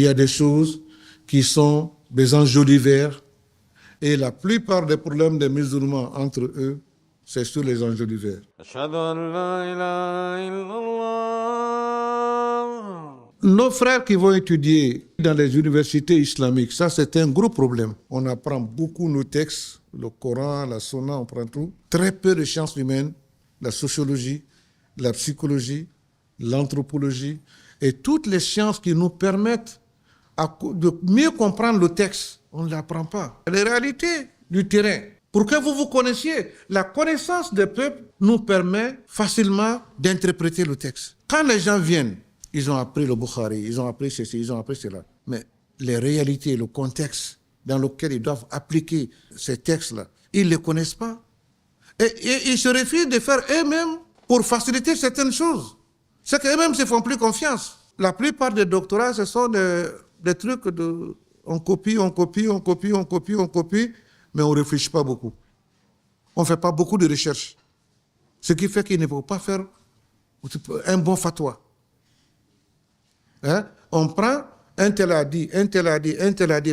Il y a des choses qui sont des enjoliveurs et la plupart des problèmes des musulmans entre eux, c'est sur les enjoliveurs. Nos frères qui vont étudier dans les universités islamiques, ça c'est un gros problème. On apprend beaucoup nos textes, le Coran, la Sunna, on prend tout. Très peu de sciences humaines, la sociologie, la psychologie, l'anthropologie et toutes les sciences qui nous permettent de mieux comprendre le texte. On ne l'apprend pas. Les réalités du terrain. Pour que vous connaissiez, la connaissance des peuples nous permet facilement d'interpréter le texte. Quand les gens viennent, ils ont appris le Bukhari, ils ont appris ceci, ils ont appris cela. Mais les réalités, le contexte dans lequel ils doivent appliquer ces textes-là, ils ne les connaissent pas. Et ils se refusent de faire eux-mêmes pour faciliter certaines choses. C'est qu'eux-mêmes ne se font plus confiance. La plupart des doctorats, ce sont des trucs de... On copie, mais on ne réfléchit pas beaucoup. On ne fait pas beaucoup de recherches. Ce qui fait qu'il ne faut pas faire un bon fatwa. Hein? On prend, un tel a dit,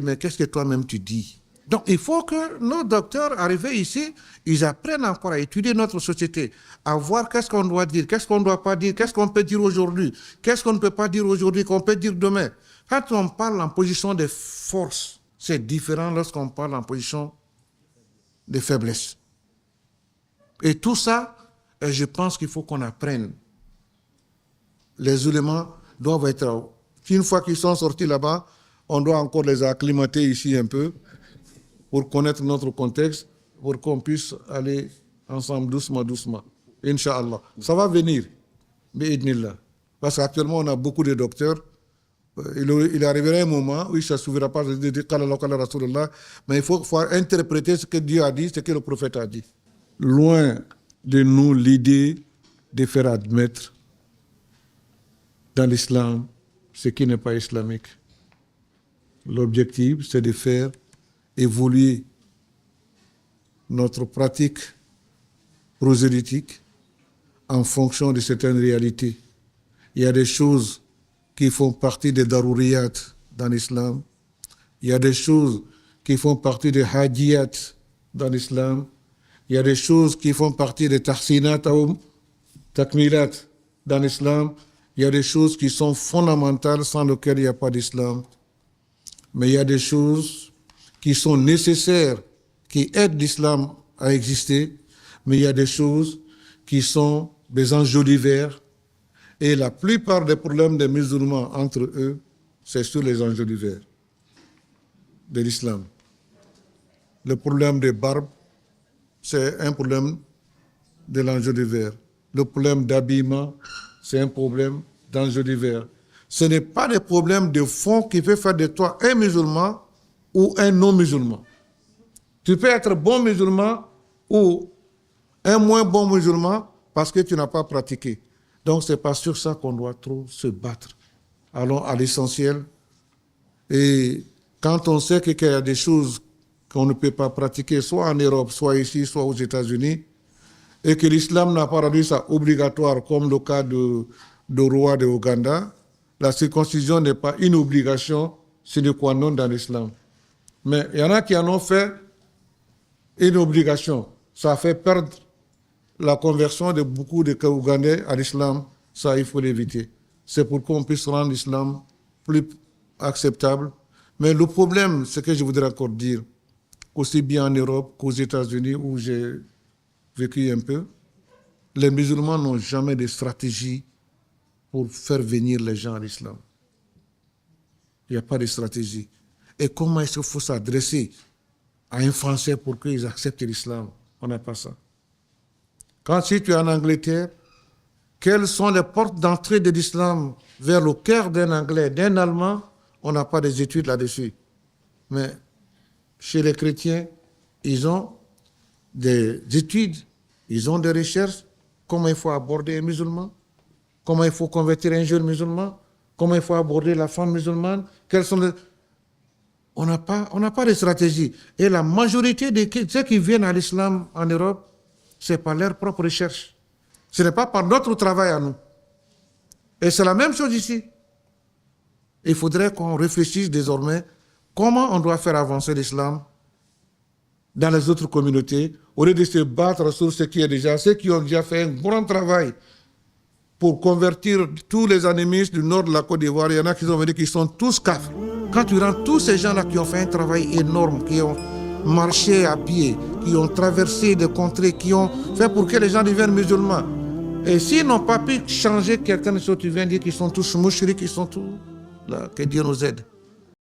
mais qu'est-ce que toi-même tu dis? Donc il faut que nos docteurs arrivés ici, ils apprennent encore à étudier notre société, à voir qu'est-ce qu'on doit dire, qu'est-ce qu'on ne doit pas dire, qu'est-ce qu'on peut dire aujourd'hui, qu'est-ce qu'on ne peut pas dire aujourd'hui, qu'on peut dire demain. Quand on parle en position de force, c'est différent lorsqu'on parle en position de faiblesse. Et tout ça, je pense qu'il faut qu'on apprenne. Les éléments doivent être... Une fois qu'ils sont sortis là-bas, on doit encore les acclimater ici un peu pour connaître notre contexte, pour qu'on puisse aller ensemble doucement. Inch'Allah. Ça va venir. Parce qu'actuellement, on a beaucoup de docteurs. Il arrivera un moment où il ne se souviendra pas de dire mais il faut interpréter ce que Dieu a dit, ce que le prophète a dit. Loin de nous l'idée de faire admettre dans l'islam ce qui n'est pas islamique. L'objectif, c'est de faire évoluer notre pratique prosélytique en fonction de certaines réalités. Il y a des choses qui font partie des darouriyat dans l'islam. Il y a des choses qui font partie des hajiyat dans l'islam. Il y a des choses qui font partie des tahsinat ou takmilat dans l'islam. Il y a des choses qui sont fondamentales sans lesquelles il n'y a pas d'islam. Mais il y a des choses qui sont nécessaires, qui aident l'islam à exister. Mais il y a des choses qui sont des enjoliveurs. Et la plupart des problèmes des musulmans entre eux, c'est sur les enjoliveurs de l'islam. Le problème des barbes, c'est un problème de l'enjoliveur. Le problème d'habillement, c'est un problème d'enjoliveur. Ce n'est pas des problèmes de fond qui peuvent faire de toi un musulman ou un non-musulman. Tu peux être bon musulman ou un moins bon musulman parce que tu n'as pas pratiqué. Donc, ce n'est pas sur ça qu'on doit trop se battre. Allons à l'essentiel. Et quand on sait qu'il y a des choses qu'on ne peut pas pratiquer, soit en Europe, soit ici, soit aux États-Unis, et que l'islam n'a pas rendu ça obligatoire, comme le cas du roi de Ouganda, la circoncision n'est pas une obligation sine qua non dans l'islam. Mais il y en a qui en ont fait une obligation. Ça a fait perdre la conversion de beaucoup de Ougandais à l'islam. Ça, il faut l'éviter. C'est pour qu'on puisse rendre l'islam plus acceptable. Mais le problème, c'est que je voudrais encore dire, aussi bien en Europe qu'aux États-Unis, où j'ai vécu un peu, les musulmans n'ont jamais de stratégie pour faire venir les gens à l'islam. Il n'y a pas de stratégie. Et comment est-ce qu'il faut s'adresser à un Français pour qu'ils acceptent l'islam? On n'a pas ça. Quand si tu es en Angleterre, quelles sont les portes d'entrée de l'islam vers le cœur d'un Anglais, d'un Allemand? On n'a pas des études là-dessus. Mais chez les chrétiens, ils ont des études, ils ont des recherches. Comment il faut aborder un musulman? Comment il faut convertir un jeune musulman? Comment il faut aborder la femme musulmane? Quelles sont les... On n'a pas de stratégie. Et la majorité de ceux qui viennent à l'islam en Europe, c'est par leur propre recherche. Ce n'est pas par notre travail à nous. Et c'est la même chose ici. Il faudrait qu'on réfléchisse désormais comment on doit faire avancer l'islam dans les autres communautés, au lieu de se battre sur ceux qui ont déjà fait un grand travail pour convertir tous les animistes du nord de la Côte d'Ivoire. Il y en a qui sont venus, qui sont tous kafirs. Quand tu rends tous ces gens-là qui ont fait un travail énorme, qui ont marché à pied, qui ont traversé des contrées, qui ont fait pour que les gens deviennent musulmans. Et s'ils n'ont pas pu changer quelqu'un de ce que tu viens de dire, qu'ils sont tous mouchris, qu'ils sont tous là, que Dieu nous aide.